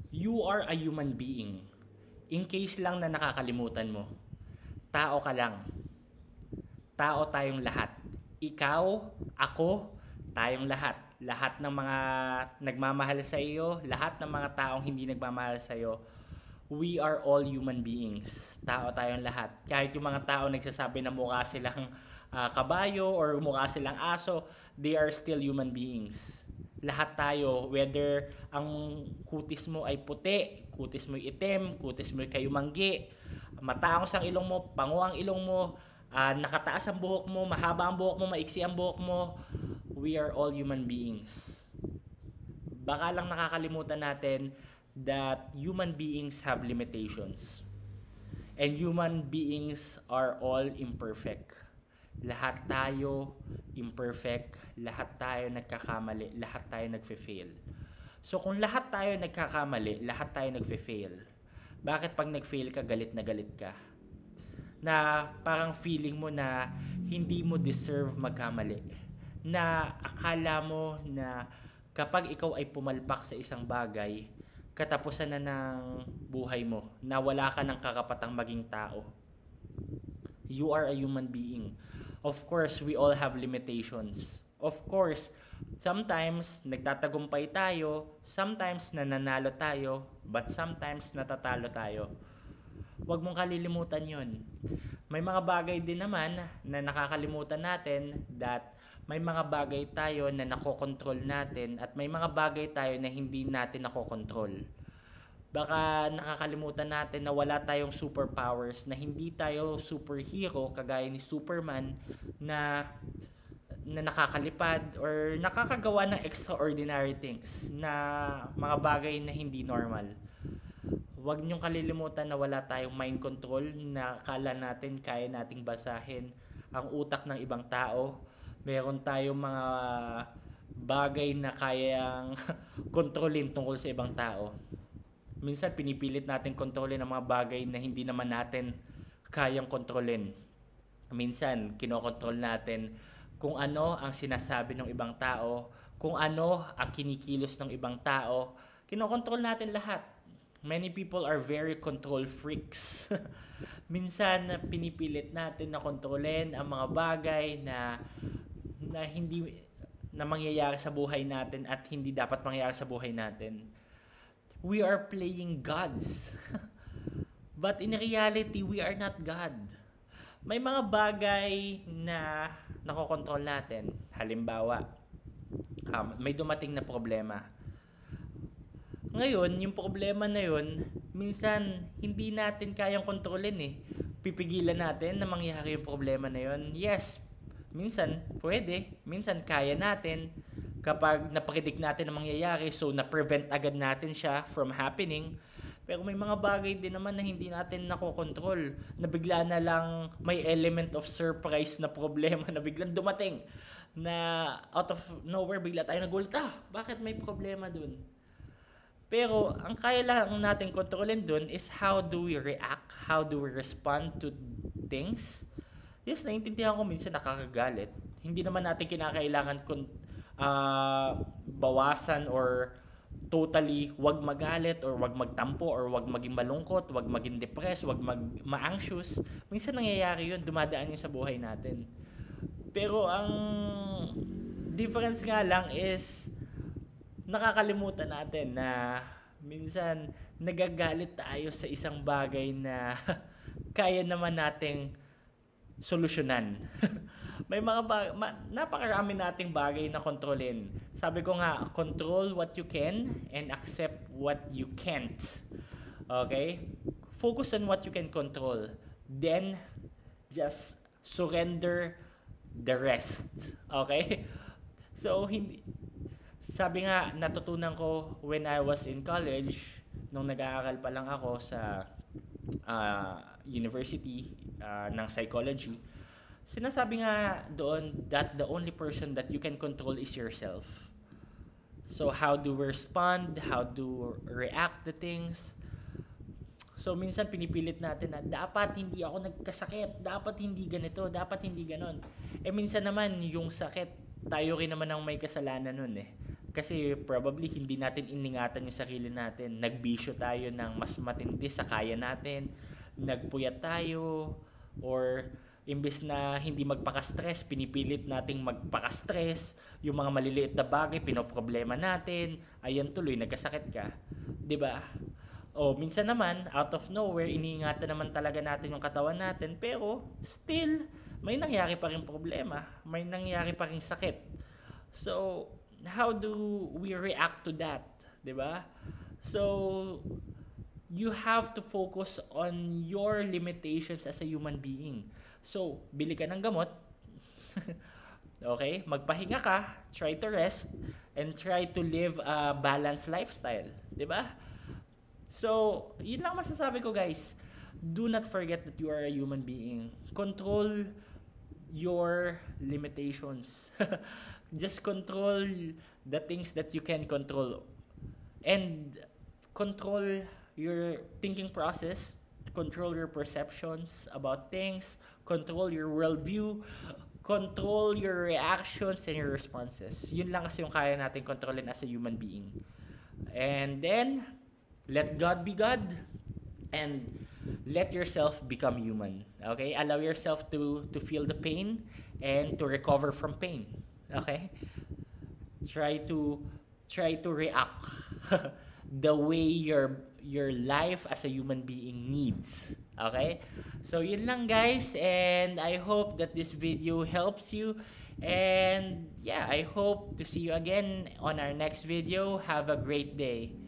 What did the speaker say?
You are a human being. In case lang na nakakalimutan mo, tao ka lang. Tao tayong lahat. Ikaw, ako, tayong lahat. Lahat ng mga nagmamahal sa iyo, lahat ng mga taong hindi nagmamahal sa iyo, we are all human beings. Tao tayong lahat. Kahit yung mga tao nagsasabi na mukha silang kabayo or mukha silang aso, they are still human beings. Lahat tayo, whether ang kutis mo ay puti, kutis mo ay itim, kutis mo ay kayumanggi, mataangos ang ilong mo, pango ang ilong mo, nakataas ang buhok mo, mahaba ang buhok mo, maiksi ang buhok mo, we are all human beings. Baka lang nakakalimutan natin that human beings have limitations. And human beings are all imperfect. Lahat tayo imperfect, lahat tayo nagkakamali, lahat tayo nagfe-fail. So kung lahat tayo nagkakamali, lahat tayo nagfe-fail, bakit pag nag-fail ka, galit na galit ka? Na parang feeling mo na hindi mo deserve magkamali. Na akala mo na kapag ikaw ay pumalpak sa isang bagay, katapusan na ng buhay mo, na wala ka ng karapatang maging tao. You are a human being. Of course, we all have limitations. Of course, sometimes nagtatagumpay tayo, sometimes nananalo tayo, but sometimes natatalo tayo. Huwag mong kalilimutan yon. May mga bagay din naman na nakakalimutan natin that may mga bagay tayo na nakokontrol natin at may mga bagay tayo na hindi natin nakokontrol. Baka nakakalimutan natin na wala tayong superpowers, na hindi tayo superhero kagaya ni Superman na nakakalipad or nakakagawa ng extraordinary things na mga bagay na hindi normal. Huwag niyong kalilimutan na wala tayong mind control, na kala natin kaya nating basahin ang utak ng ibang tao. Meron tayong mga bagay na kayang kontrolin tungkol sa ibang tao. Minsan pinipilit natin kontrolin ang mga bagay na hindi naman natin kayang kontrolin. Minsan kinokontrol natin kung ano ang sinasabi ng ibang tao, kung ano ang kinikilos ng ibang tao. Kinokontrol natin lahat. Many people are very control freaks. Minsan pinipilit natin na kontrolin ang mga bagay na hindi na mangyayari sa buhay natin at hindi dapat mangyayari sa buhay natin. We are playing gods. But in reality, we are not God. May mga bagay na nakokontrol natin. Halimbawa, may dumating na problema. Ngayon, yung problema na yun, minsan hindi natin kayang kontrolin eh. Pipigilan natin na mangyari yung problema na yun. Yes, minsan pwede, minsan kaya natin kapag napredict natin ang mangyayari, so na-prevent agad natin siya from happening. Pero may mga bagay din naman na hindi natin nakokontrol, na bigla na lang may element of surprise na problema na biglang dumating, na out of nowhere bigla tayo nagulat, bakit may problema dun? Pero ang kaya lang natin kontrolin dun is how do we react, how do we respond to things. Yes, naiintindihan ko minsan nakakagalit. Hindi naman natin kinakailangan bawasan or totally wag magalit or wag magtampo or wag maging malungkot, wag maging depressed, wag ma-anxious. Minsan nangyayari yun, dumadaan yun sa buhay natin. Pero ang difference nga lang is nakakalimutan natin na minsan nagagalit tayo sa isang bagay na kaya naman nating solusyonan. May mga napakarami nating bagay na kontrolin. Sabi ko nga, control what you can and accept what you can't. Okay? Focus on what you can control. Then, just surrender the rest. Okay? So, sabi nga, natutunan ko when I was in college, nung nag-aaral pa lang ako sa university ng psychology, sinasabi nga doon that the only person that you can control is yourself. So how do we respond? How do we react to things? So minsan pinipilit natin na dapat hindi ako nagkasakit, dapat hindi ganito, dapat hindi ganon. Minsan naman yung sakit, tayo rin naman ang may kasalanan nun eh. Kasi probably hindi natin iningatan yung sarili natin. Nagbisyo tayo ng mas matindi sa kaya natin. Nagpuyat tayo. Or imbes na hindi magpaka-stress, pinipilit nating magpaka-stress. Yung mga maliliit na bagay, pinoproblema natin. Ayan tuloy, nagkasakit ka. 'Di ba? O minsan naman, out of nowhere, iniingatan naman talaga natin yung katawan natin. Pero still, may nangyari pa rin problema. May nangyari pa rin sakit. So, how do we react to that? 'Di ba? So, you have to focus on your limitations as a human being. So, bili ka ng gamot. Okay? Magpahinga ka, try to rest, and try to live a balanced lifestyle. 'Di ba? So, yun lang masasabi ko, guys. Do not forget that you are a human being. Control your limitations. Just control the things that you can control. And control your thinking process, control your perceptions about things, control your worldview, control your reactions and your responses. Yun lang kasi yung kaya natin kontrolin as a human being. And then, let God be God and let yourself become human. Okay? Allow yourself to feel the pain and to recover from pain. Okay? Try to react the way your life as a human being needs. Okay? So yun lang, guys, and I hope that this video helps you. And yeah, I hope to see you again on our next video. Have a great day.